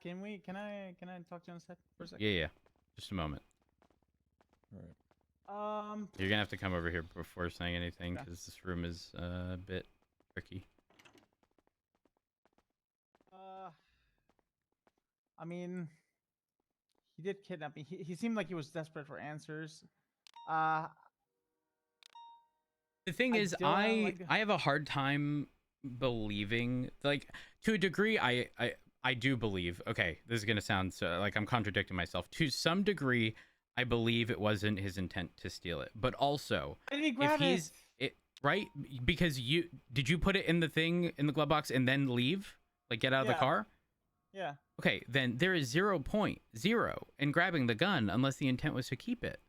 Can I talk to you on a sec for a second? Yeah, yeah. Just a moment. All right. You're gonna have to come over here before saying anything Okay. because this room is a bit tricky. I mean, he did kidnap me. He seemed like he was desperate for answers. The thing I is, still have, like, I have a hard time believing, like, to a degree. I do believe. Okay, this is gonna sound like I'm contradicting myself. To some degree, I believe it wasn't his intent to steal it, but also why did he if grab he's it? right, because did you put it in the thing in the glove box and then leave, like get out of the Yeah. car? Yeah. Okay, then there is 0.0 in grabbing the gun unless the intent was to keep it.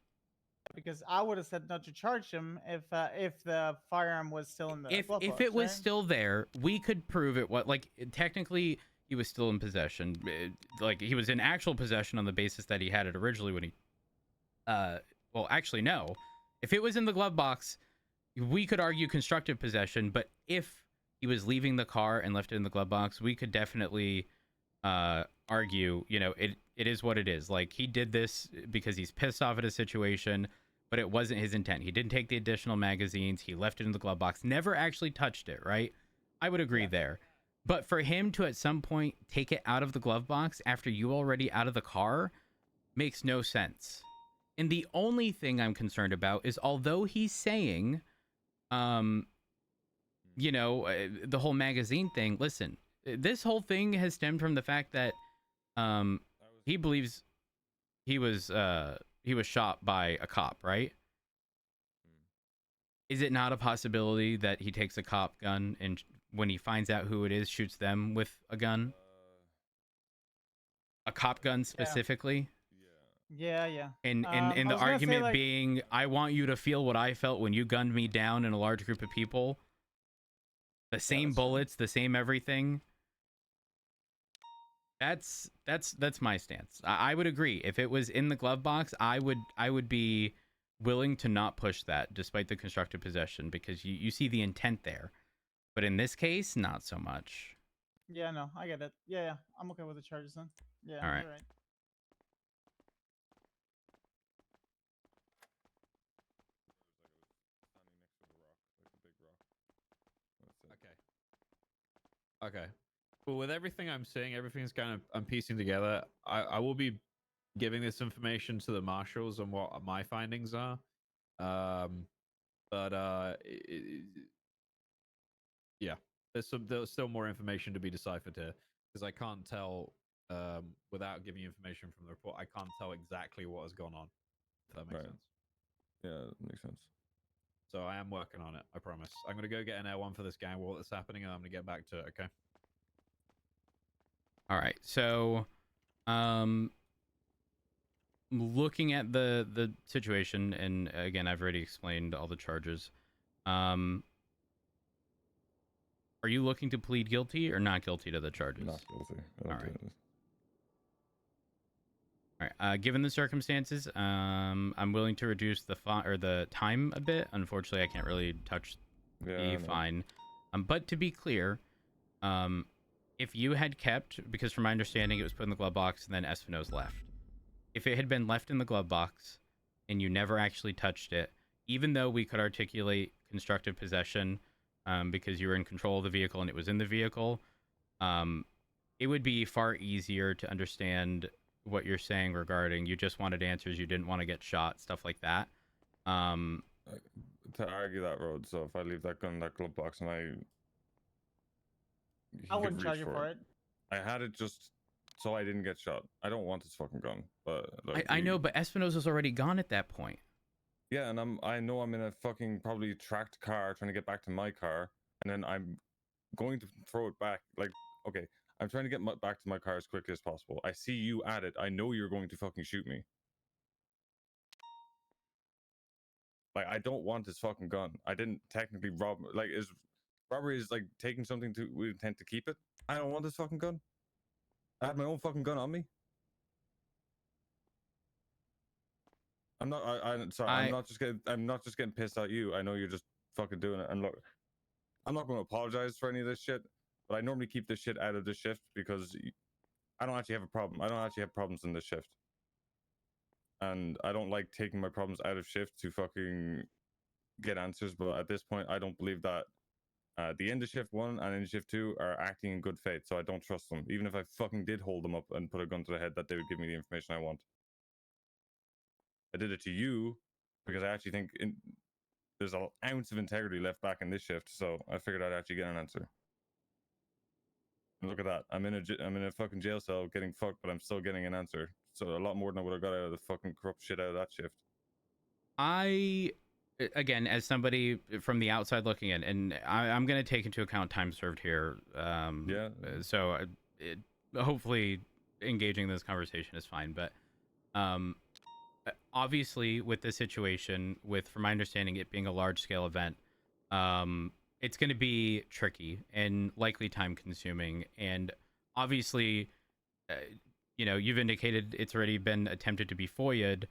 Because I would have said not to charge him if the firearm was still in the If glove box, it was right? still there, we could prove it. What, like, technically he was still in possession. Like, he was in actual possession on the basis that he had it originally when he well, actually no. If it was in the glove box, we could argue constructive possession, but if he was leaving the car and left it in the glove box, we could definitely argue, you know, it is what it is. Like, he did this because he's pissed off at a situation, but it wasn't his intent. He didn't take the additional magazines. He left it in the glove box, never actually touched it, right? I would agree there. But for him to at some point take it out of the glove box after you already out of the car makes no sense. And the only thing I'm concerned about is, although he's saying, you know, the whole magazine thing, listen, this whole thing has stemmed from the fact that he believes he was shot by a cop, right? Is it not a possibility that he takes a cop gun and when he finds out who it is, shoots them with a gun? A cop gun specifically? Yeah. And I the was gonna say, argument like, being, I want you to feel what I felt when you gunned me down in a large group of people. The same bullets, the same everything. That's my stance. I would agree. If it was in the glove box, I would be willing to not push that despite the constructive possession, because you see the intent there. But in this case, not so much. yeah, no, I get it. Yeah, I'm okay with the charges then. Yeah, All right. you're right. Okay. Well, with everything I'm saying, everything's kind of I'm piecing together. I will be giving this information to the marshals on what my findings are. But yeah, there's still more information to be deciphered here because I can't tell without giving you information from the report. I can't tell exactly what has gone on. If that makes sense. Yeah, that makes sense. So I am working on it. I promise. I'm gonna go get an L1 for this gang while it's happening, and I'm gonna get back to it. Okay. All right. So, looking at the situation, and again, I've already explained all the charges. Are you looking to plead guilty or not guilty to the charges? Not guilty. All right. All right. Given the circumstances, I'm willing to reduce the time a bit. Unfortunately, I can't really touch the fine. But to be clear, if you had kept, because from my understanding, it was put in the glove box and then Espino's left. If it had been left in the glove box and you never actually touched it, even though we could articulate constructive possession, because you were in control of the vehicle and it was in the vehicle, it would be far easier to understand what you're saying regarding you just wanted answers, you didn't want to get shot, stuff like that. To argue that road, so if I leave that gun in that glove box and I wouldn't charge you for it. I had it just so I didn't get shot. I don't want this fucking gun, but like, I know, but Espinosa's already gone at that point. Yeah, and I know I'm in a fucking probably tracked car trying to get back to my car, and then I'm going to throw it back. Like, okay, I'm trying to get back to my car as quickly as possible. I see you at it. I know you're going to fucking shoot me. Like, I don't want this fucking gun. I didn't technically rob. Like, robbery is like taking something to we intend to keep it. I don't want this fucking gun. I had my own fucking gun on me. I'm not. I'm sorry. I'm not just getting pissed at you. I know you're just fucking doing it. And look, I'm not going to apologize for any of this shit. But I normally keep this shit out of the shift because I don't actually have a problem. I don't actually have problems in this shift, and I don't like taking my problems out of shift to fucking get answers. But at this point, I don't believe that the end of shift 1 and end of shift 2 are acting in good faith, so I don't trust them. Even if I fucking did hold them up and put a gun to their head, that they would give me the information I want. I did it to you because I actually think there's an ounce of integrity left back in this shift, so I figured I'd actually get an answer. And look at that. I'm in a fucking jail cell getting fucked, but I'm still getting an answer. So a lot more than I would have got out of the fucking corrupt shit out of that shift. Again, as somebody from the outside looking in, and I'm going to take into account time served here. Yeah. So hopefully engaging in this conversation is fine. But obviously with this situation, from my understanding, it being a large scale event, it's going to be tricky and likely time consuming. And obviously, you've indicated it's already been attempted to be FOIA'd.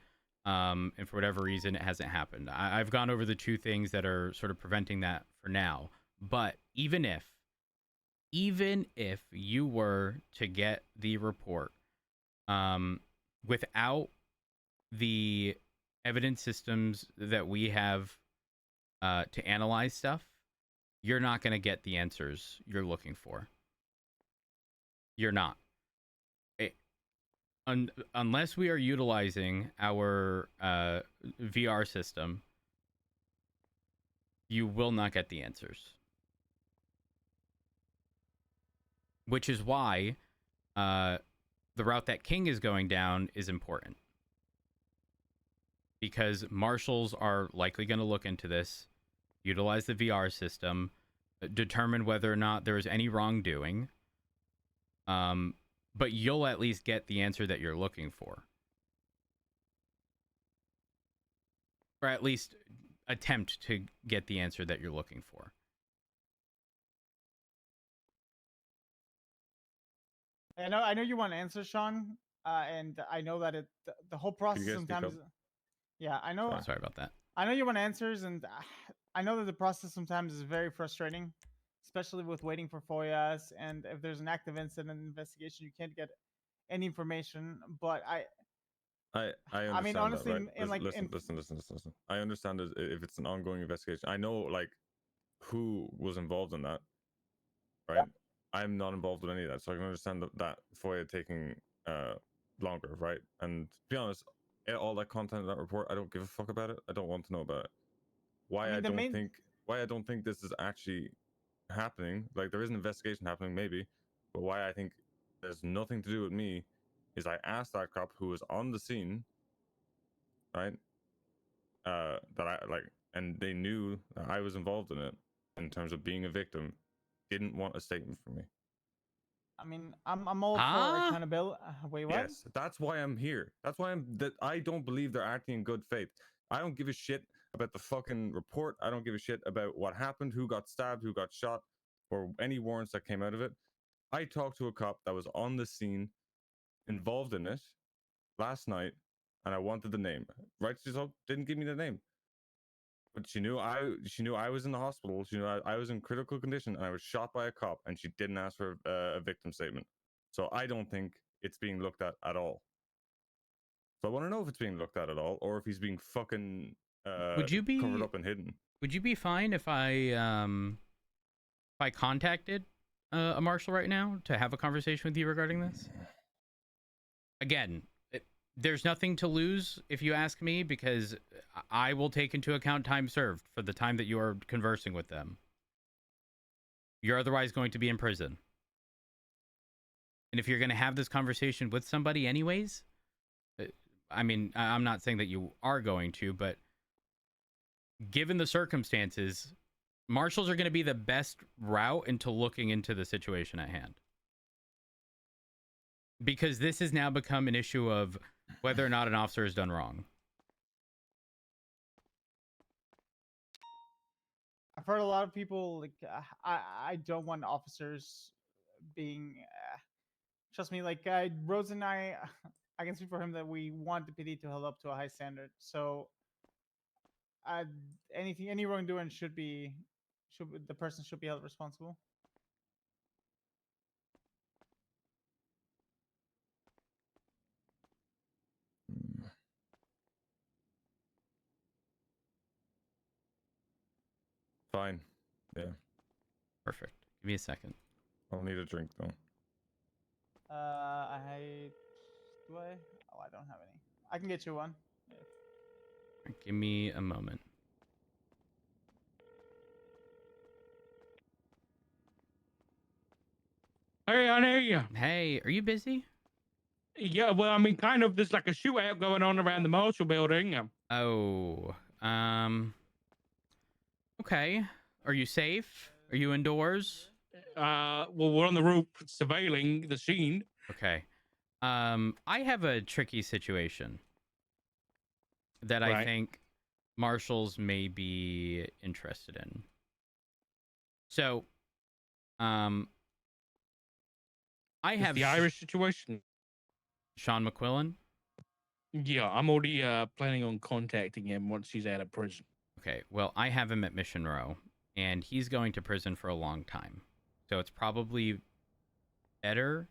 And for whatever reason, it hasn't happened. I've gone over the two things that are sort of preventing that for now. But even if you were to get the report without the evidence systems that we have to analyze stuff, you're not going to get the answers you're looking for. You're not. Unless we are utilizing our VR system, you will not get the answers. Which is why the route that King is going down is important. Because marshals are likely going to look into this, utilize the VR system, determine whether or not there is any wrongdoing. But you'll at least get the answer that you're looking for. Or at least attempt to get the answer that you're looking for. I know you want answers, Sean, and I know that the whole process guys speak sometimes. up? Yeah, I know. Sorry about that. I know you want answers, and I know that the process sometimes is very frustrating, especially with waiting for FOIAs. And if there's an active incident investigation, you can't get any information. But I understand I mean, honestly, that, right? Listen. I understand if it's an ongoing investigation. I know like who was involved in that, right? I'm not involved with any of that, so I can understand that FOIA taking longer, right? And to be honest, all that content in that report, I don't give a fuck about it. I don't want to know about it. Why I don't think this is actually happening, like there is an investigation happening maybe, but why I think there's nothing to do with me is I asked that cop who was on the scene, right? That I like, and they knew that I was involved in it in terms of being a victim, didn't want a statement from me. I mean, I'm all for accountability. Wait, what? Yes, that's why I'm here. That's why I don't believe they're acting in good faith. I don't give a shit about the fucking report. I don't give a shit about what happened, who got stabbed, who got shot, or any warrants that came out of it. I talked to a cop that was on the scene, involved in it, last night, and I wanted the name. Righteous Hope didn't give me the name, but she knew I was in the hospital. She knew I was in critical condition, and I was shot by a cop, and she didn't ask for a victim statement. So I don't think it's being looked at all. So I want to know if it's being looked at all, or if he's being fucking covered up and hidden. Would you be fine if I contacted a marshal right now to have a conversation with you regarding this? Again, there's nothing to lose if you ask me, because I will take into account time served for the time that you are conversing with them. You're otherwise going to be in prison. And if you're going to have this conversation with somebody anyways, I mean, I'm not saying that you are going to, but given the circumstances, marshals are going to be the best route into looking into the situation at hand. Because this has now become an issue of whether or not an officer has done wrong. I've heard a lot of people like I don't want officers being. Trust me, like Rose and I can speak for him that we want the PD to hold up to a high standard. So any wrongdoing should the person should be held responsible. fine. Yeah. Perfect. Give me a second. I'll need a drink though. Do I? Oh, I don't have any. I can get you one. Yeah. Give me a moment. Hey, I hear you. Hey, are you busy? Yeah, well, I mean, kind of. There's like a shootout going on around the Marshall building. Oh, okay. Are you safe? Are you indoors? Well, we're on the roof surveilling the scene. Okay. I have a tricky situation that I Right. think marshals may be interested in. So, I It's have the Irish situation. Sean McQuillan. Yeah, I'm already planning on contacting him once he's out of prison. Okay, well, I have him at Mission Row, and he's going to prison for a long time. So it's probably better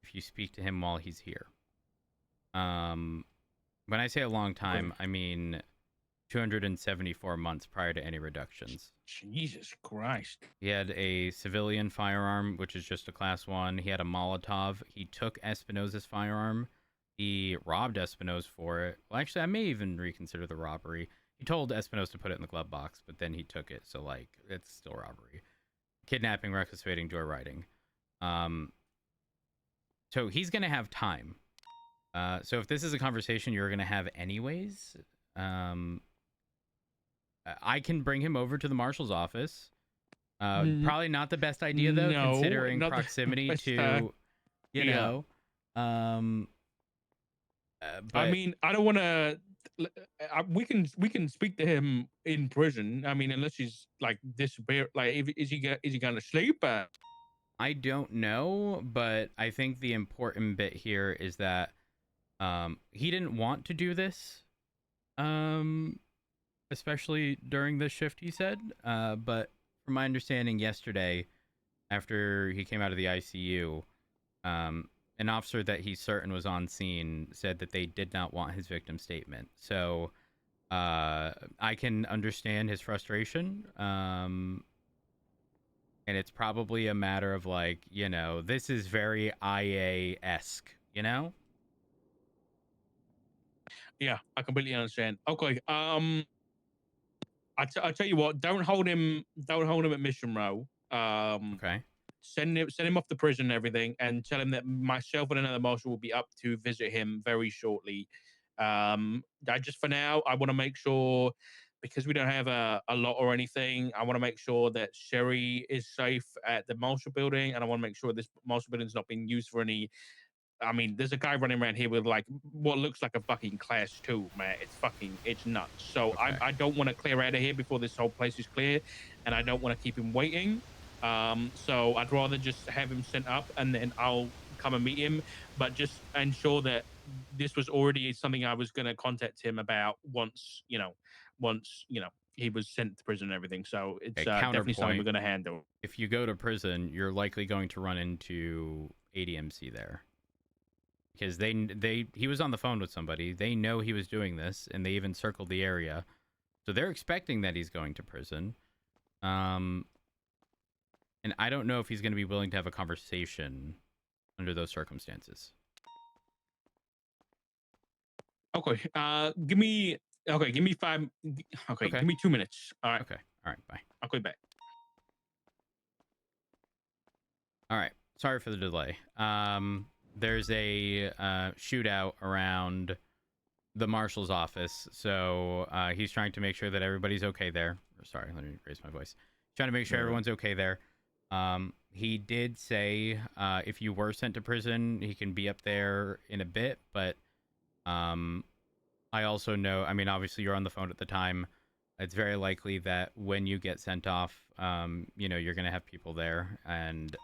if you speak to him while he's here. When I say a long time, I mean 274 months prior to any reductions. Jesus Christ. He had a civilian firearm, which is just a class 1. He had a Molotov. He took Espinosa's firearm. He robbed Espinosa for it. Well, actually, I may even reconsider the robbery. He told Espinosa to put it in the glove box, but then he took it. So, like, it's still robbery. Kidnapping, reckless evading, joyriding. So he's going to have time. So if this is a conversation you're going to have anyways, I can bring him over to the marshal's office. Probably not the best idea, though, No, considering not the proximity best, to, you yeah. know. But I mean, I don't want to. We can speak to him in prison. I mean, unless he's like disappear. Like, is he going to sleep? I don't know, but I think the important bit here is that he didn't want to do this, especially during this shift, he said. But from my understanding yesterday, after he came out of the ICU, an officer that he's certain was on scene said that they did not want his victim statement. So I can understand his frustration. And it's probably a matter of, like, you know, this is very IA-esque, you know? Yeah, I completely understand. Okay. I tell you what. Don't hold him. Don't hold him at Mission Row. Okay. Send him off to prison and everything, and tell him that myself and another marshal will be up to visit him very shortly. I just for now, I want to make sure, because we don't have a lot or anything, I want to make sure that Sherry is safe at the Marshall building, and I want to make sure this Marshall building is not being used for any. I mean, there's a guy running around here with like what looks like a fucking class 2, man. It's nuts. So Okay. I don't want to clear out of here before this whole place is clear, and I don't want to keep him waiting. So I'd rather just have him sent up, and then I'll come and meet him. But just ensure that this was already something I was going to contact him about once he was sent to prison and everything. So it's Okay, definitely something counterpoint. we're going to handle. If you go to prison, you're likely going to run into ADMC there. Because he was on the phone with somebody. They know he was doing this, and they even circled the area. So they're expecting that he's going to prison. And I don't know if he's going to be willing to have a conversation under those circumstances. Okay. Give me 5. Okay. Give me 2 minutes. All right. Okay. All right. Bye. I'll call you back. All right. Sorry for the delay. There's a shootout around the marshal's office. So he's trying to make sure that everybody's okay there. Sorry, let me raise my voice. Trying to make sure everyone's okay there. He did say if you were sent to prison, he can be up there in a bit. But I also know, I mean, obviously you're on the phone at the time. It's very likely that when you get sent off, you're going to have people there. And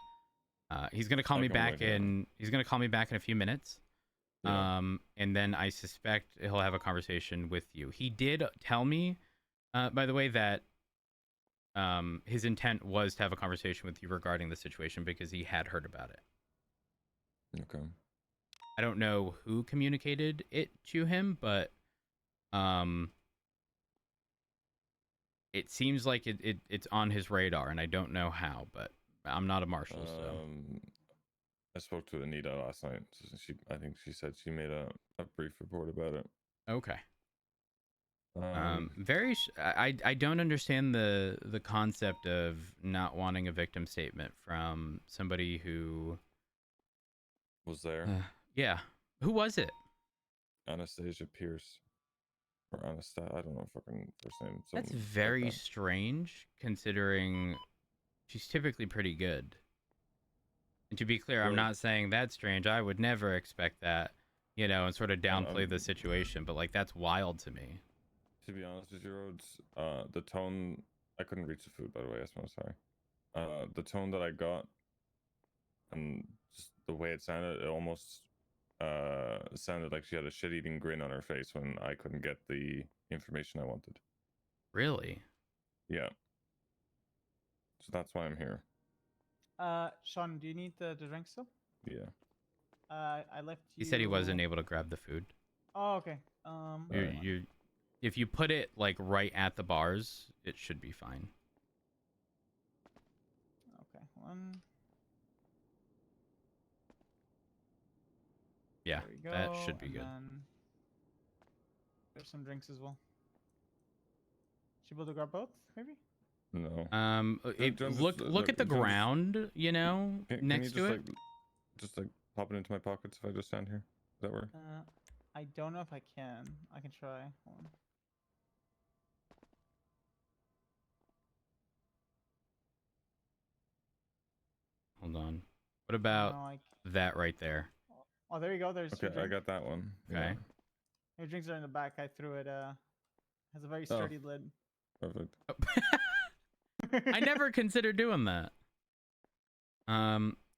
he's going to call me back in a few minutes. Yeah. And then I suspect he'll have a conversation with you. He did tell me, by the way, that his intent was to have a conversation with you regarding the situation because he had heard about it. Okay. I don't know who communicated it to him, but it seems like it's on his radar, and I don't know how, but I'm not a marshal, so. I spoke to Anita last night. I think she said she made a brief report about it. Okay. I don't understand the concept of not wanting a victim statement from somebody who was there. Yeah. Who was it? Anastasia Pierce. Or Anastasia, I don't know fucking first name. That's something very like that. strange, considering she's typically pretty good. And to be clear, I'm Well, not saying that's strange. I would never expect that, and sort of downplay the situation, but like that's wild to me. To be honest with you, Rhodes, the tone, I couldn't reach the food, by the way, I'm sorry. The tone that I got and just the way it sounded, it almost sounded like she had a shit-eating grin on her face when I couldn't get the information I wanted. Really? Yeah. So that's why I'm here. Sean, do you need the drink still? Yeah. I left you. He said he wasn't able to grab the food. Oh, okay. You if you put it like right at the bars, it should be fine. Okay, one. Yeah, There we go. that should be and good. Then there's some drinks as well. Should be able to grab both, maybe? No. Look at the ground, can next you to it. Just pop it into my pockets if I just stand here. Does that work? I don't know if I can. I can try. Hold on. Hold on. What about No, that right there? Oh, there you go. There's your Okay, I drink. got that one. Okay. Yeah, Your drinks are in the back. I threw it. Has a very sturdy lid. perfect. I never considered doing that.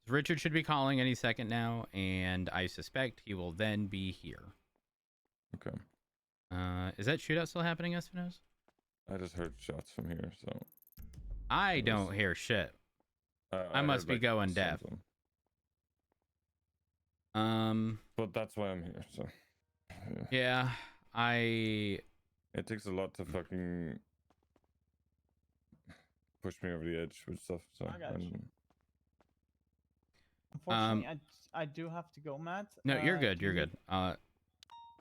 Richard should be calling any second now, and I suspect he will then be here. Okay. Is that shootout still happening, Espinosa? I just heard shots from here, so. I don't hear shit. I must heard, be like, going deaf. something. Um, But that's why I'm here, so. yeah, It takes a lot to fucking push me over the edge with stuff, so. I got you. Unfortunately, I do have to go, Matt. No, you're good. do You're you- good.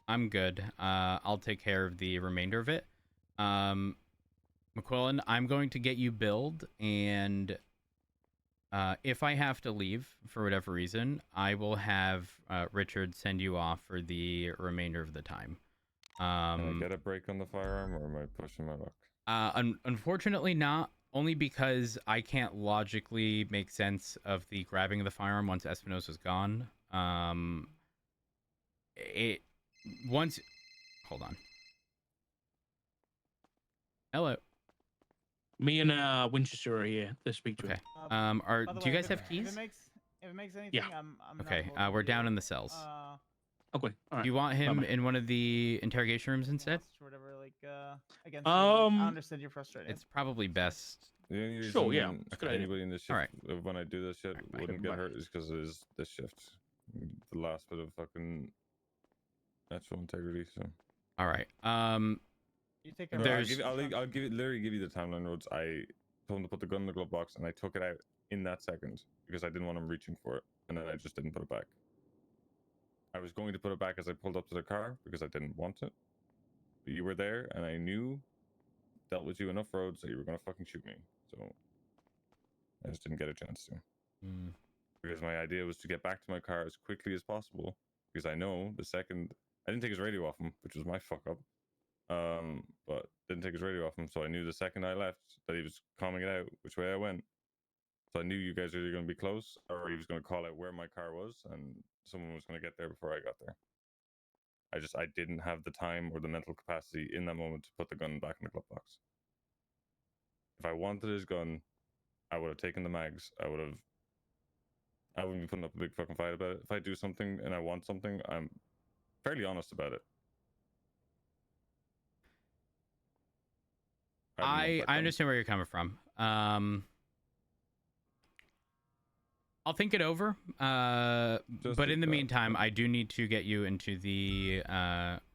I'm good. I'll take care of the remainder of it. McQuillan, I'm going to get you billed, and if I have to leave for whatever reason, I will have Richard send you off for the remainder of the time. Can I get a break on the firearm, or am I pushing my luck? Unfortunately not, only because I can't logically make sense of the grabbing of the firearm once Espinosa's gone. Hold on. Hello. Me and Winchester are here to speak to Okay. him. by the Do you way, guys have if keys? it makes anything, I'm Okay. not We're voting down for in you. the cells. Okay. All right. Do you want him Bye-bye. in one of the interrogation rooms instead? Or whatever, like against you, I understand you're frustrated. It's probably best. The only reason Sure, yeah, it's a good idea. anybody in this shift, Alright. when I do this shit, Alright, wouldn't bye. get hurt is because it is this shift. The last bit of fucking natural integrity, so. All right. You take No, a There's- I'll literally give you the timeline, Roads. I told him to put the gun in the glove box, and I took it out in that second because I didn't want him reaching for it, and then I just didn't put it back. I was going to put it back as I pulled up to the car because I didn't want it. But you were there, and I knew, dealt with you enough, Roads, that you were gonna fucking shoot me. So I just didn't get a chance to. Because my idea was to get back to my car as quickly as possible, because I know the second I didn't take his radio off him, which was my fuck up. But didn't take his radio off him, so I knew the second I left that he was calming it out which way I went. So I knew you guys were either going to be close, or he was going to call out where my car was, and someone was going to get there before I got there. I didn't have the time or the mental capacity in that moment to put the gun back in the glove box. If I wanted his gun, I would have taken the mags. I wouldn't be putting up a big fucking fight about it. If I do something and I want something, I'm fairly honest about it. I understand where you're coming from. I'll think it over. But in the meantime, I do need to get you into the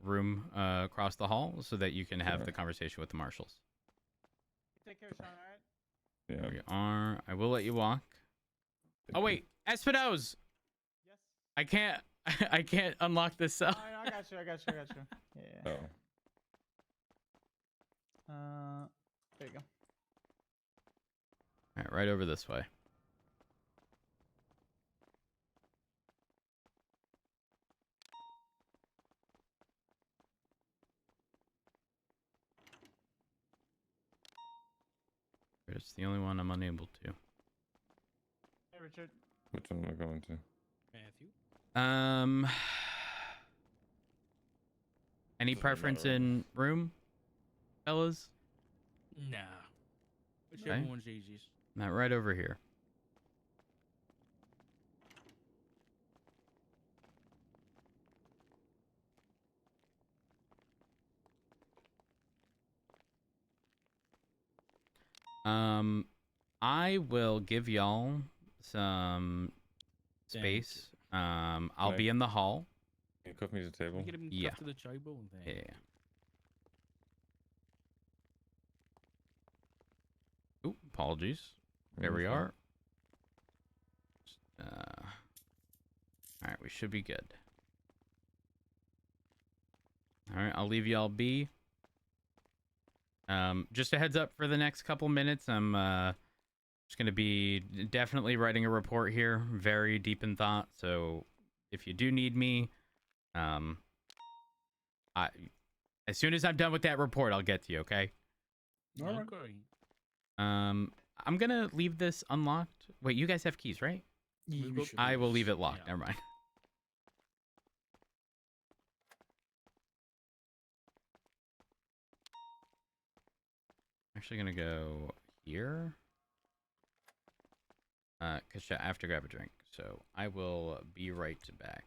room across the hall so that you can have Sure. the conversation with the marshals. Take care, Sean. All right. Yeah. There we are. I will let you walk. thank Oh you. wait, Espinoz! Yes. I can't. I can't unlock this cell. Oh, no, I got you. I got you. I got you. Yeah. Oh. There you go. All right, right over this way. It's the only one I'm unable to. Hey, Richard. Which one am I going to? Matthew. Any Doesn't preference matter. in room, fellas? Nah. Whichever Okay. one's easiest. Not right over here. I will give y'all some Thank space. I'll I- be in the hall. Can you cuff me to the Can we table? get him Yeah. cuffed to the table? Thank you. Yeah. Ooh, apologies. There we That's fine. are. All right, we should be good. All right, I'll leave y'all be. Just a heads up for the next couple minutes. I'm just gonna be definitely writing a report here, very deep in thought. So if you do need me, I as soon as I'm done with that report, I'll get to you. Okay. All right. Okay. I'm gonna leave this unlocked. Wait, you guys have keys, right? We We got- should I will leave yes. it locked. Yeah. Never mind. Actually gonna go here. Cause I have to grab a drink. So I will be right back.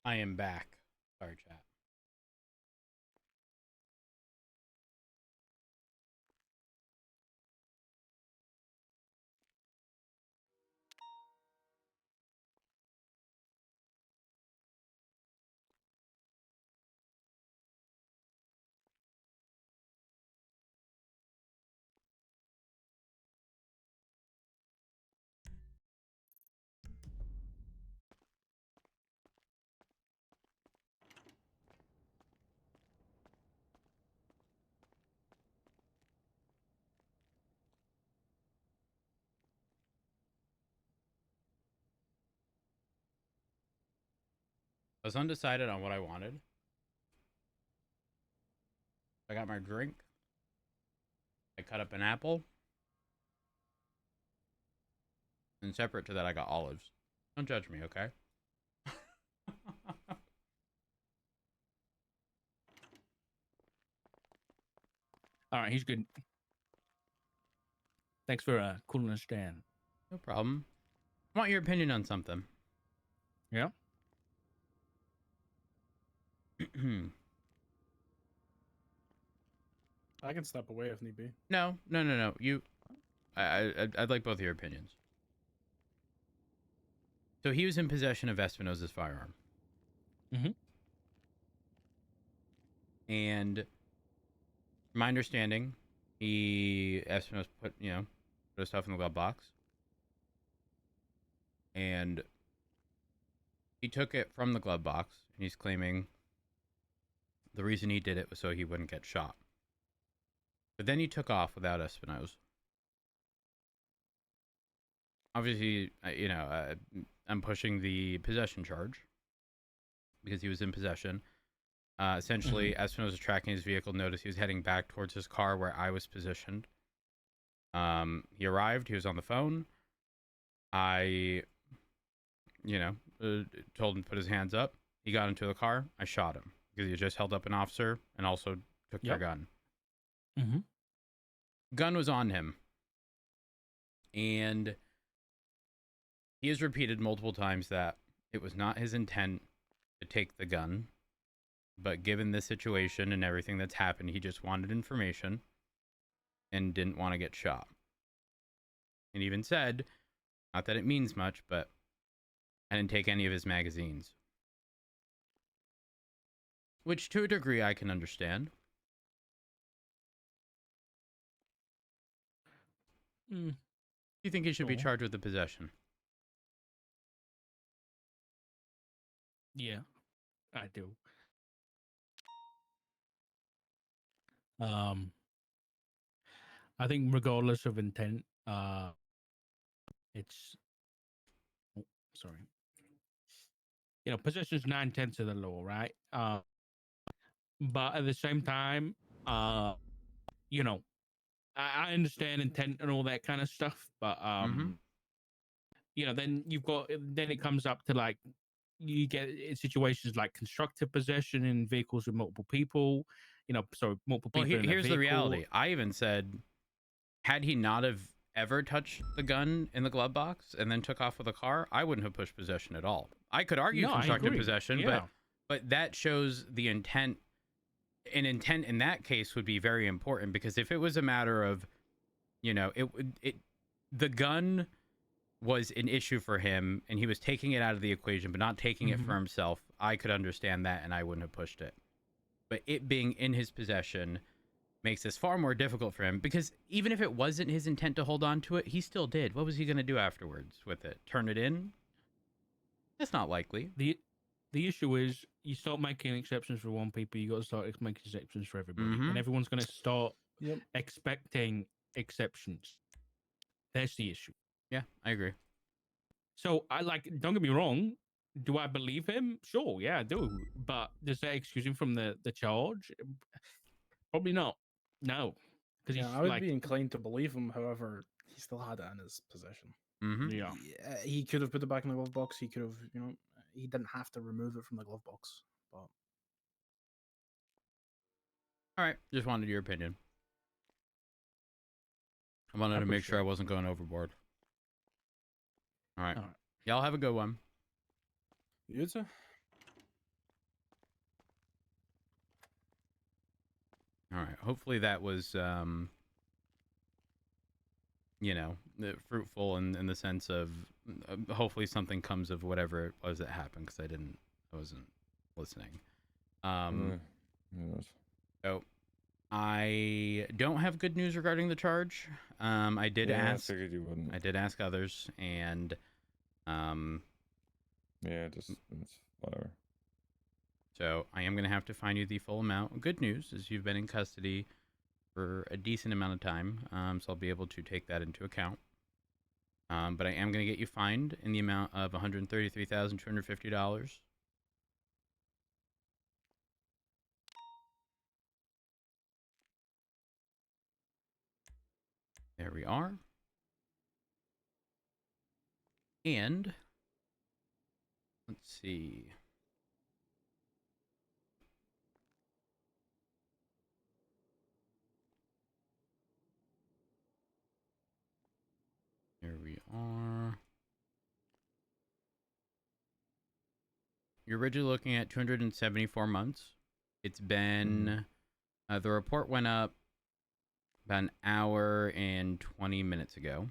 I am back. Sorry, chat. I was undecided on what I wanted. I got my drink. I cut up an apple. And separate to that, I got olives. Don't judge me, okay? All right, he's good. Thanks for cooling us down. No problem. I want your opinion on something. Yeah. I can step away if need be. No. You, I'd like both of your opinions. So he was in possession of Espinosa's firearm. Mm-hmm. And from my understanding, Espinosa put his stuff in the glove box. And he took it from the glove box, and he's claiming the reason he did it was so he wouldn't get shot. But then he took off without Espinosa. Obviously, I'm pushing the possession charge because he was in possession. Essentially, Espinosa was tracking his vehicle, noticed he was heading back towards his car where I was positioned. He arrived. He was on the phone. I, told him to put his hands up. He got into the car. I shot him because he just held up an officer and also took their gun. Mm-hmm. Gun was on him. And he has repeated multiple times that it was not his intent to take the gun. But given the situation and everything that's happened, he just wanted information and didn't want to get shot. And even said, not that it means much, but I didn't take any of his magazines. Which, to a degree, I can understand. Mm. Do you think he should be Cool. charged with the possession? Yeah, I do. I think regardless of intent, it's sorry. Possession is 9/10 of the law, right? But at the same time, I understand intent and all that kind of stuff, but then then it comes up to like you get in situations like constructive possession in vehicles with multiple people, multiple Well, people in a here's the vehicle. reality. I even said, had he not have ever touched the gun in the glove box and then took off with a car, I wouldn't have pushed possession at all. I could argue No, I constructive agree. possession, Yeah. but that shows the intent. An intent in that case would be very important, because if it was a matter of, the gun was an issue for him and he was taking it out of the equation but not taking it for himself, I could understand that and I wouldn't have pushed it. But it being in his possession makes this far more difficult for him, because even if it wasn't his intent to hold on to it, he still did. What was he going to do afterwards with it? Turn it in? That's not likely. The issue is you start making exceptions for one people, you got to start making exceptions for everybody, and everyone's going to start expecting exceptions. That's the issue. Yeah, I agree. So don't get me wrong. Do I believe him? Sure, yeah, I do. But does that excuse him from the charge? Probably not. No, because I would be inclined to believe him. However, he still had it in his possession. Yeah. He could have put it back in the glove box. He could have, he didn't have to remove it from the glove box. But All right, just wanted your opinion. I wanted to make sure I wasn't going overboard. All right. Y'all have a good one. you too. All right. Hopefully that was, you know, fruitful in the sense of hopefully something comes of whatever it was that happened, because I wasn't listening. Who knows? So I don't have good news regarding the charge. I did Yeah, I ask. figured you wouldn't. I did ask others, and Yeah, just it's whatever. so I am going to have to fine you the full amount. Good news is you've been in custody for a decent amount of time, so I'll be able to take that into account. But I am going to get you fined in the amount of $133,250. There we are. And let's see. Here we are. You're originally looking at 274 months. It's been, the report went up about an hour and 20 minutes ago.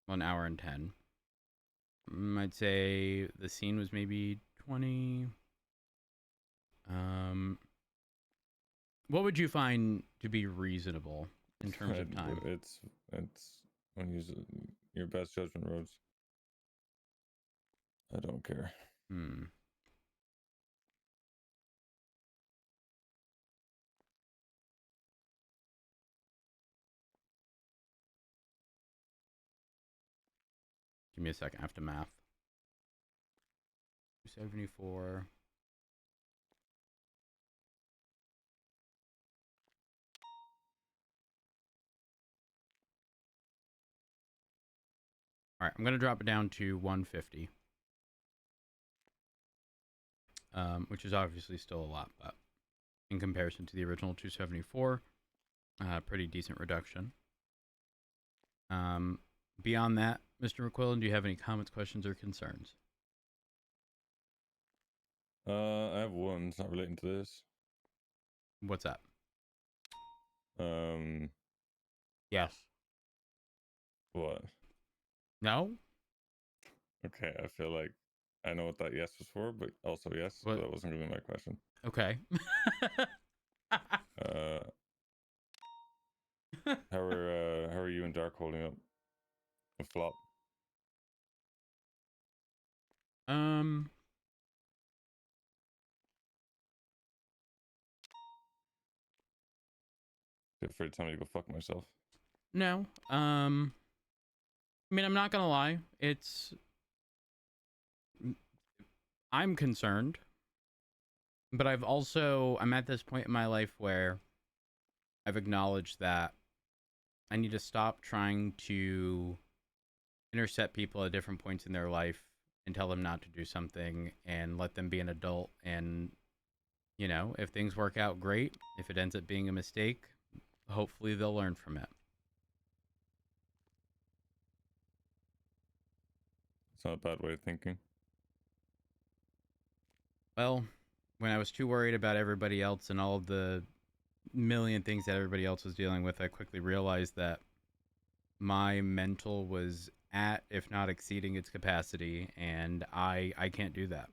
Well, an hour and 10. I'd say the scene was maybe 20. What would you find to be reasonable in terms of time? It's when you use your best judgment, Rhodes. I don't care. Give me a second. I have to math. 274. All right, I'm going to drop it down to 150. Which is obviously still a lot, but in comparison to the original 274, pretty decent reduction. Beyond that, Mr. McQuillan, do you have any comments, questions, or concerns? I have one. It's not relating to this. What's that? Yes. What? No? Okay, I feel like I know what that yes was for, but also yes, What? but that wasn't really my question. Okay. How are you and Dark holding up? A flop. Feel free to tell me to go fuck myself. No. I mean, I'm not gonna lie. I'm concerned, but I'm at this point in my life where I've acknowledged that I need to stop trying to intercept people at different points in their life and tell them not to do something and let them be an adult. And, you know, if things work out, great. If it ends up being a mistake, hopefully they'll learn from it. It's not a bad way of thinking. Well, when I was too worried about everybody else and all of the million things that everybody else was dealing with, I quickly realized that my mental was at, if not exceeding its capacity, and I can't do that.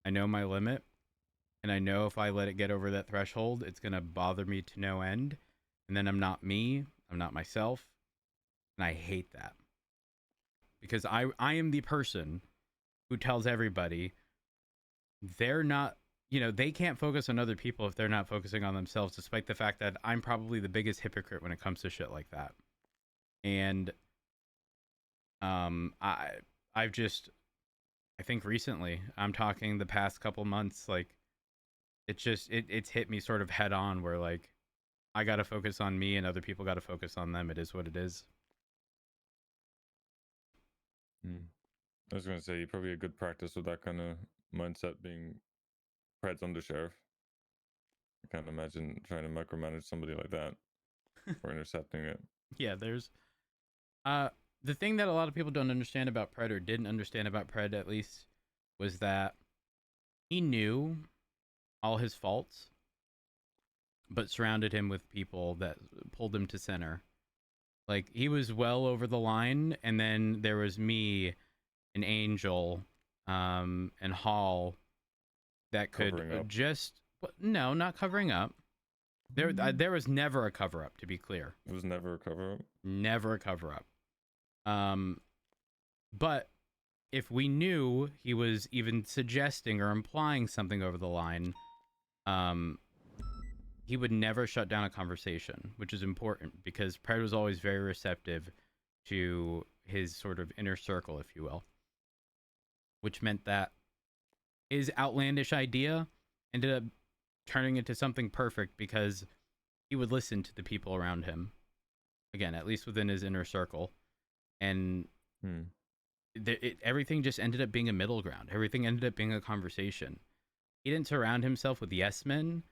I know my limit, and I know if I let it get over that threshold, it's going to bother me to no end, and then I'm not me, I'm not myself, and I hate that. Because I am the person who tells everybody they're not, you know, they can't focus on other people if they're not focusing on themselves, despite the fact that I'm probably the biggest hypocrite when it comes to shit like that. And I think recently, I'm talking the past couple months, like it's hit me sort of head on, where like I got to focus on me and other people got to focus on them. It is what it is. I was going to say, you probably a good practice with that kind of mindset being Pred's undersheriff. I can't imagine trying to micromanage somebody like that or intercepting it. Yeah, there's the thing that a lot of people don't understand about Pred, or didn't understand about Pred at least, was that he knew all his faults, but surrounded him with people that pulled him to center. Like, he was well over the line, and then there was me, and Angel, and Hall that could Covering up. no, not covering up. There was never a cover up, to be clear. It was never a cover up. Never a cover up. But if we knew he was even suggesting or implying something over the line, he would never shut down a conversation, which is important because Pred was always very receptive to his sort of inner circle, if you will, which meant that his outlandish idea ended up turning into something perfect because he would listen to the people around him. Again, at least within his inner circle. And everything just ended up being a middle ground. Everything ended up being a conversation. He didn't surround himself with yes men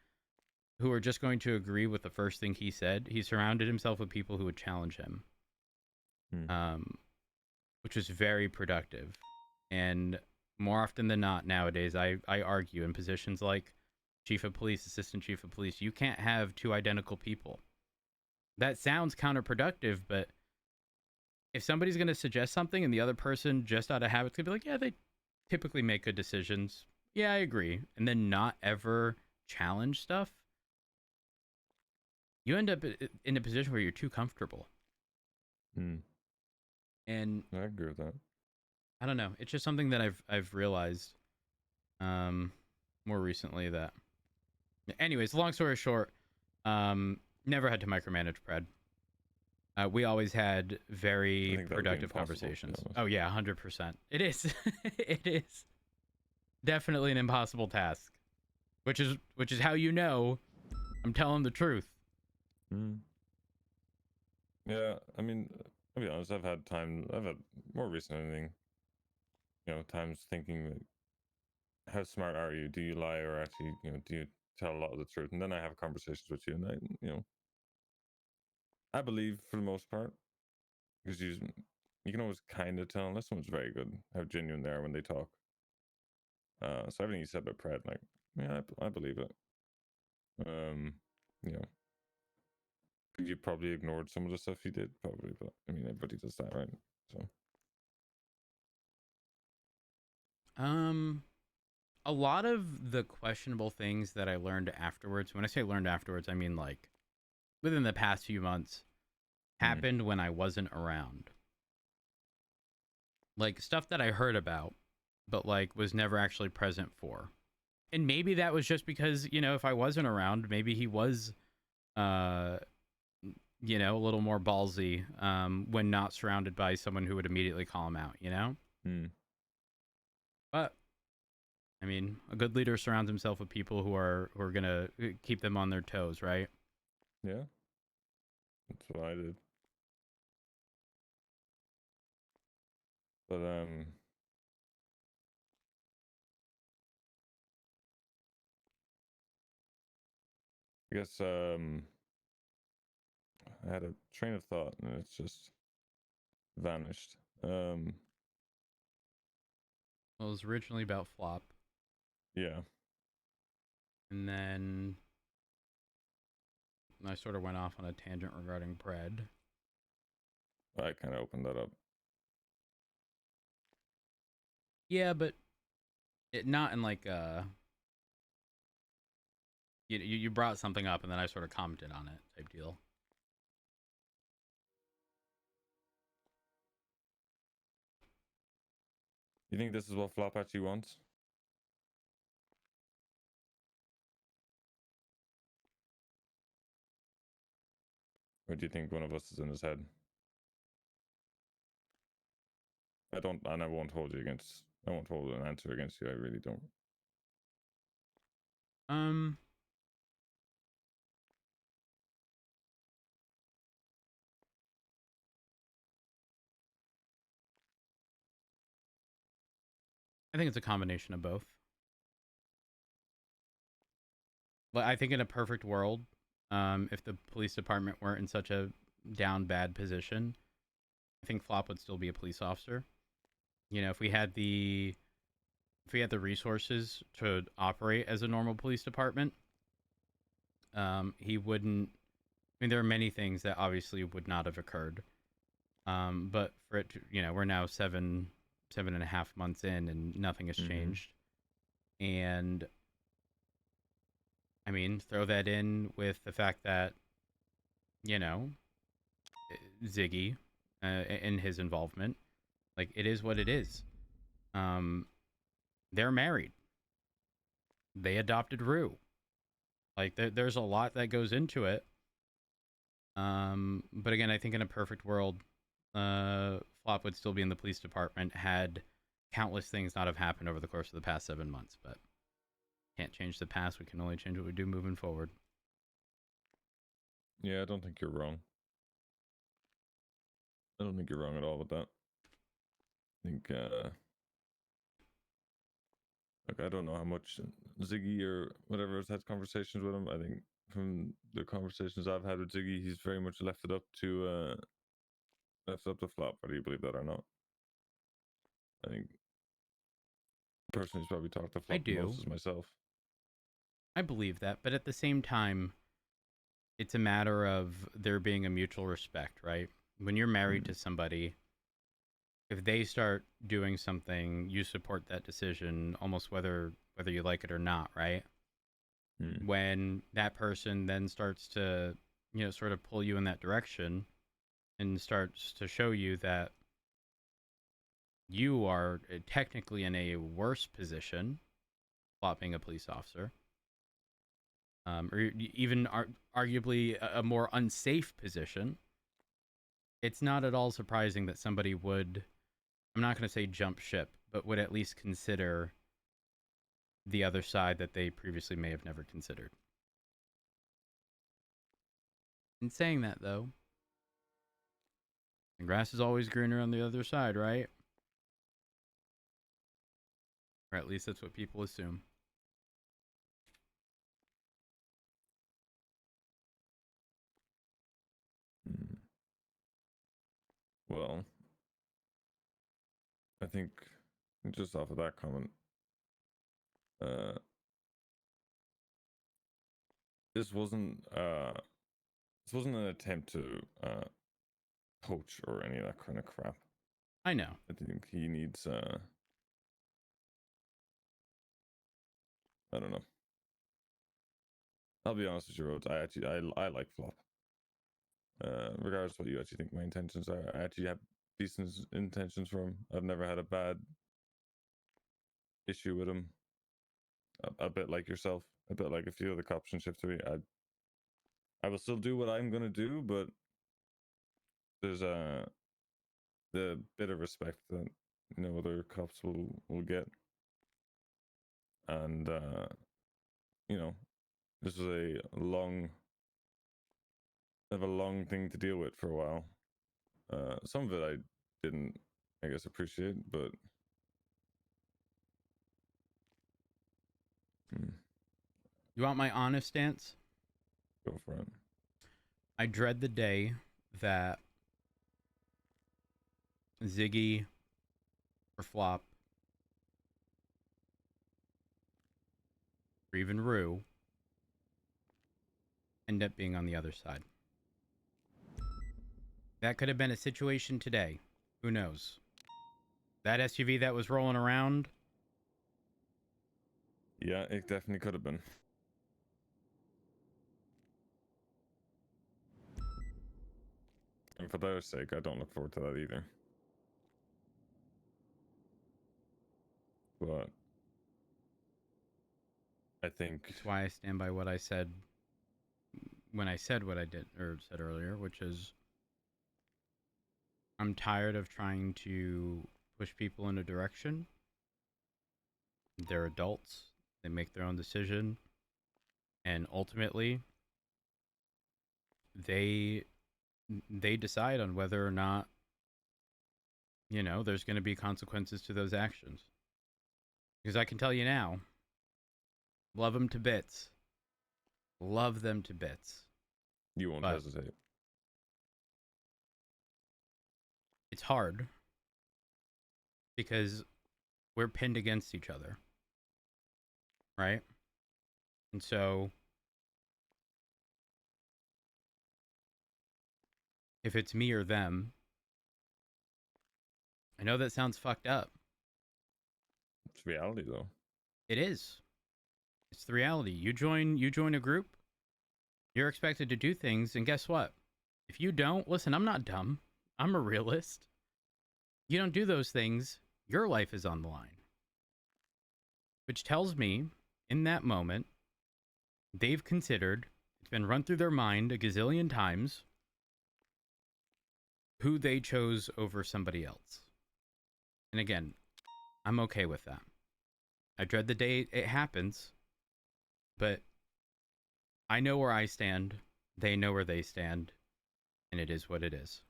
who are just going to agree with the first thing he said. He surrounded himself with people who would challenge him, which was very productive. And more often than not nowadays, I argue in positions like chief of police, assistant chief of police, you can't have two identical people. That sounds counterproductive, but if somebody's going to suggest something and the other person just out of habit is going to be like, yeah, they typically make good decisions. Yeah, I agree. And then not ever challenge stuff, you end up in a position where you're too comfortable. And I agree with that. I don't know. It's just something that I've realized more recently that. Anyways, long story short, never had to micromanage Pred. We always had very productive conversations. Oh yeah, 100%. It is. It is definitely an impossible task, which is how you know I'm telling the truth. Yeah, I mean, I'll be honest. I've had more recent anything. Times thinking like, how smart are you? Do you lie or actually, do you tell a lot of the truth? And then I have conversations with you, and I believe for the most part, because you can always kind of tell unless someone's very good how genuine they are when they talk. So everything you said about Pred, like, yeah, I believe it. You know, you probably ignored some of the stuff you did, probably, but I mean, everybody does that, right? So. A lot of the questionable things that I learned afterwards, when I say learned afterwards, I mean like within the past few months, happened when I wasn't around. Like stuff that I heard about, but like was never actually present for. And maybe that was just because, if I wasn't around, maybe he was, a little more ballsy when not surrounded by someone who would immediately call him out, But I mean, a good leader surrounds himself with people who are gonna keep them on their toes, right? Yeah, that's what I did. But I guess I had a train of thought and it's just vanished. Well, it was originally about Flop. Yeah. And then I sort of went off on a tangent regarding Pred. I kind of opened that up. Yeah, but it not in like you brought something up and then I sort of commented on it type deal. You think this is what Flop actually wants? Or do you think one of us is in his head? I don't, and I won't hold an answer against you. I really don't. I think it's a combination of both. But I think in a perfect world, if the police department weren't in such a down bad position, I think Flop would still be a police officer. If we had the resources to operate as a normal police department, he wouldn't. I mean, there are many things that obviously would not have occurred. But for it to, we're now 7.5 months in, and nothing has changed. And I mean, throw that in with the fact that, Ziggy, and his involvement, like, it is what it is. They're married. They adopted Rue. Like, there's a lot that goes into it. But again, I think in a perfect world, Flop would still be in the police department had countless things not have happened over the course of the past 7 months. But can't change the past. We can only change what we do moving forward. Yeah, I don't think you're wrong. I don't think you're wrong at all with that. I think, like, I don't know how much Ziggy or whatever has had conversations with him. I think from the conversations I've had with Ziggy, he's very much left it up to Flop, whether you believe that or not. I think the person who's probably talked to Flop the most is myself. I believe that, but at the same time, it's a matter of there being a mutual respect, right? When you're married to somebody, if they start doing something, you support that decision almost whether you like it or not, right? When that person then starts to, sort of pull you in that direction and starts to show you that you are technically in a worse position, Flop being a police officer, or even arguably a more unsafe position, it's not at all surprising that somebody would, I'm not going to say jump ship, but would at least consider the other side that they previously may have never considered. In saying that, though, the grass is always greener on the other side, right? Or at least that's what people assume. Well, I think just off of that comment, this wasn't an attempt to poach or any of that kind of crap. I know. I think he needs I don't know. I'll be honest with you, Rhodes. I like Flop. Regardless of what you actually think my intentions are, I actually have decent intentions for him. I've never had a bad issue with him. A bit like yourself, a bit like a few of the cops and shit to me. I will still do what I'm gonna do, but there's the bit of respect that other cops will get, and this was a long thing to deal with for a while. Some of it I didn't, I guess, appreciate, but You want my honest stance? go for it. I dread the day that Ziggy or Flop or even Rue end up being on the other side. That could have been a situation today. Who knows? That SUV that was rolling around. Yeah, it definitely could have been. And for their sake, I don't look forward to that either. But I think That's why I stand by what I said when I said what I did or said earlier, which is I'm tired of trying to push people in a direction. They're adults. They make their own decision. And ultimately, they decide on whether or not, there's going to be consequences to those actions. Because I can tell you now, love them to bits. Love them to bits. you won't hesitate. It's hard because we're pinned against each other. Right? And so if it's me or them. I know that sounds fucked up. It's reality though. It is. It's the reality. You join a group, you're expected to do things, and guess what? If you don't, listen, I'm not dumb. I'm a realist. You don't do those things, your life is on the line. Which tells me, in that moment, they've considered, it's been run through their mind a gazillion times, who they chose over somebody else. And again, I'm okay with that. I dread the day it happens, but I know where I stand, they know where they stand, and it is what it is.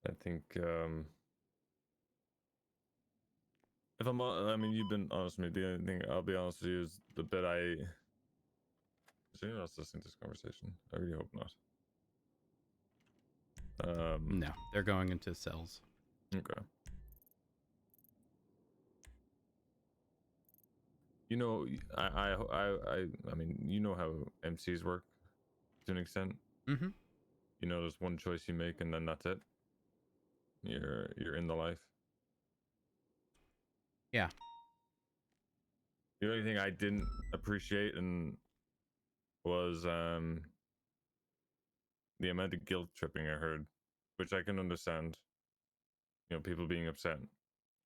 I think if I mean, you've been honest with me. The only thing I'll be honest with you is the bit is anyone else listening to this conversation? I really hope not. No, they're going into cells. Okay. You know, I mean, you know how MCs work to an extent. Mm-hmm. You know, there's one choice you make, and then that's it. You're in the life. Yeah. The only thing I didn't appreciate and was the amount of guilt tripping I heard, which I can understand. You know, people being upset,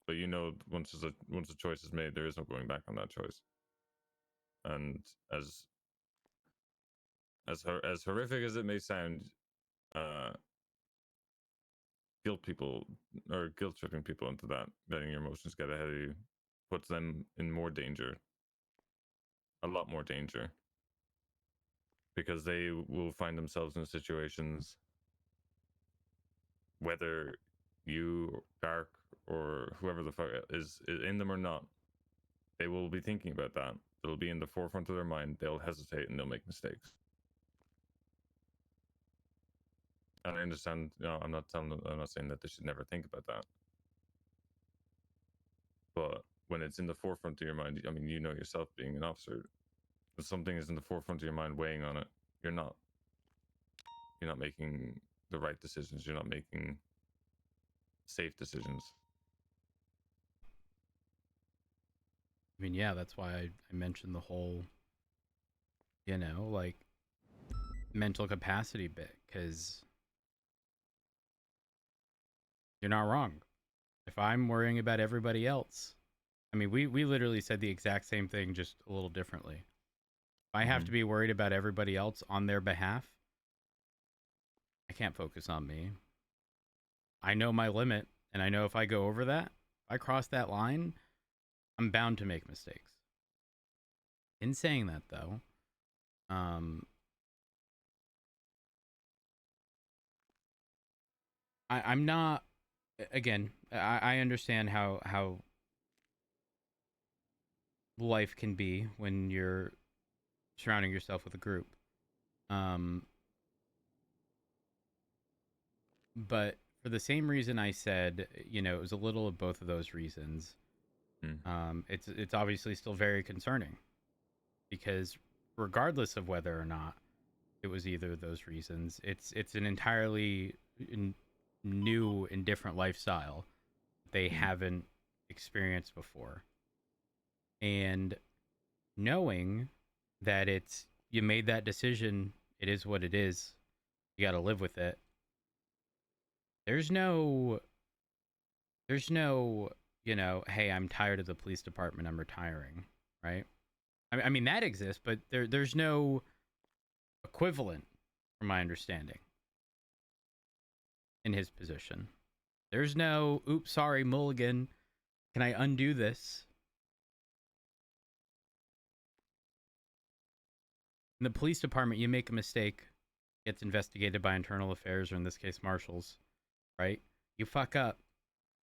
but you know, once a choice is made, there is no going back on that choice. And as horrific as it may sound, guilt tripping people into that, letting your emotions get ahead of you, puts them in more danger, a lot more danger, because they will find themselves in situations, whether you, Dark, or whoever the fuck is in them or not, they will be thinking about that. It'll be in the forefront of their mind. They'll hesitate and they'll make mistakes. And I understand, you know, I'm not saying that they should never think about that. But when it's in the forefront of your mind, I mean, you know yourself being an officer, if something is in the forefront of your mind weighing on it, you're not making the right decisions. You're not making safe decisions. I mean, yeah, that's why I mentioned the whole, you know, like, mental capacity bit, because you're not wrong. If I'm worrying about everybody else, I mean, we literally said the exact same thing, just a little differently. If I have to be worried about everybody else on their behalf, I can't focus on me. I know my limit, and I know if I go over that, if I cross that line, I'm bound to make mistakes. In saying that, though, I'm not. Again, I understand how life can be when you're surrounding yourself with a group. But for the same reason I said, you know, it was a little of both of those reasons. It's obviously still very concerning, because regardless of whether or not it was either of those reasons, it's an entirely new and different lifestyle they haven't experienced before. And knowing that you made that decision, it is what it is, you got to live with it. There's no, you know, hey, I'm tired of the police department, I'm retiring, right? I mean that exists, but there's no equivalent, from my understanding, in his position. There's no, oops, sorry, mulligan, can I undo this? In the police department, you make a mistake, gets investigated by internal affairs, or in this case, marshals, right? You fuck up,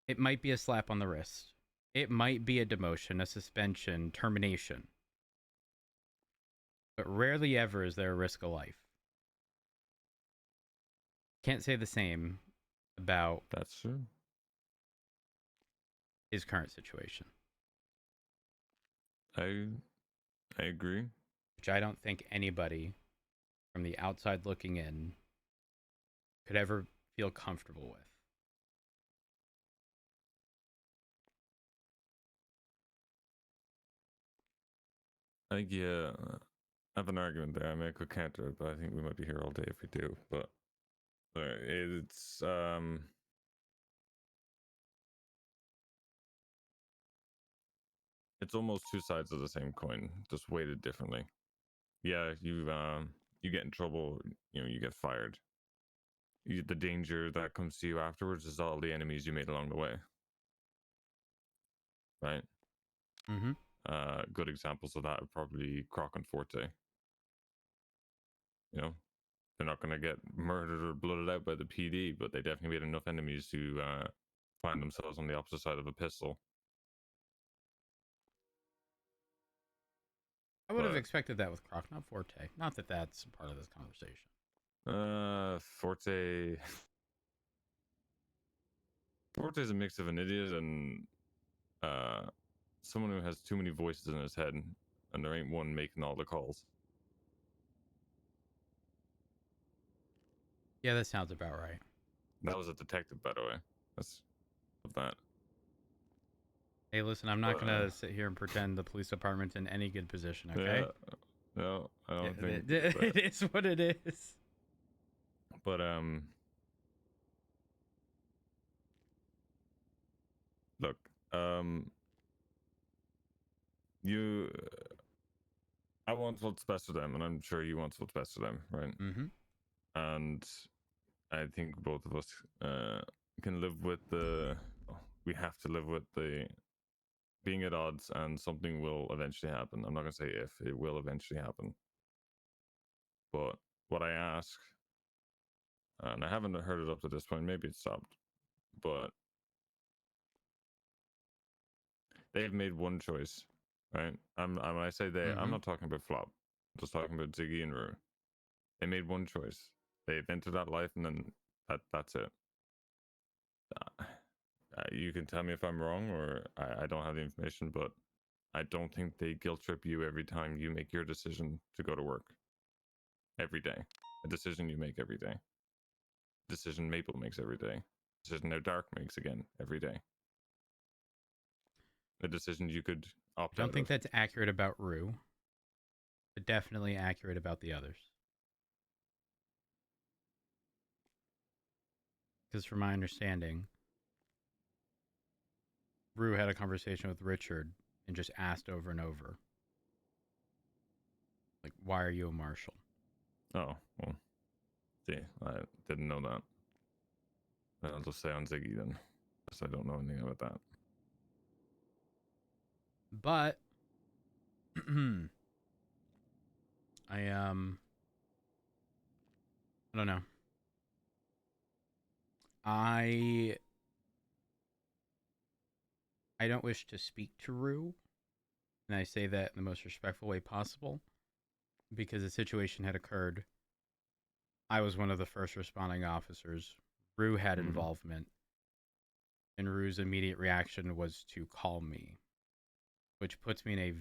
it might be a slap on the wrist. It might be a demotion, a suspension, termination. But rarely ever is there a risk of life. Can't say the same about That's true. his current situation, I agree. which I don't think anybody from the outside looking in could ever feel comfortable with. I think yeah, I have an argument there. I mean, I could counter it, but I think we might be here all day if we do. But it's almost two sides of the same coin, just weighted differently. Yeah, you get in trouble, you get fired. The danger that comes to you afterwards is all the enemies you made along the way, right? Mm-hmm. Good examples of that are probably Croc and Forte. You know, they're not going to get murdered or blooded out by the PD, but they definitely made enough enemies to find themselves on the opposite side of a pistol. I would have But expected that with Croc, not Forte. Not that that's part of this conversation. Forte's a mix of an idiot and someone who has too many voices in his head, and there ain't one making all the calls. Yeah, that sounds about right. That was a detective, by the way. That's of that. Hey, listen, I'm not gonna sit here and pretend the police department's in any good position, okay? Yeah, no, I don't think. It is what it is. But look, you, I want what's best for them, and I'm sure you want what's best for them, right? Mm-hmm. And I think both of us can live with we have to live with the being at odds, and something will eventually happen. I'm not gonna say if, it will eventually happen. But what I ask, and I haven't heard it up to this point, maybe it stopped, but they've made one choice, right? When I say they, I'm not talking about Flop. I'm just talking about Ziggy and Rue. They made one choice. They've entered that life, and then that's it. You can tell me if I'm wrong, or I don't have the information, but I don't think they guilt trip you every time you make your decision to go to work. Every day. A decision you make every day. Decision Maple makes every day. Decision Now Dark makes again every day. A decision you could opt I out don't think of. that's accurate about Rue, but definitely accurate about the others. Because from my understanding, Rue had a conversation with Richard and just asked over and over, like, why are you a marshal? Oh, well, see, I didn't know that. Then I'll just say on Ziggy then, because I don't know anything about that. But I don't know. I don't wish to speak to Rue, and I say that in the most respectful way possible, because the situation had occurred. I was one of the first responding officers. Rue had involvement, and Rue's immediate reaction was to call me, which puts me in a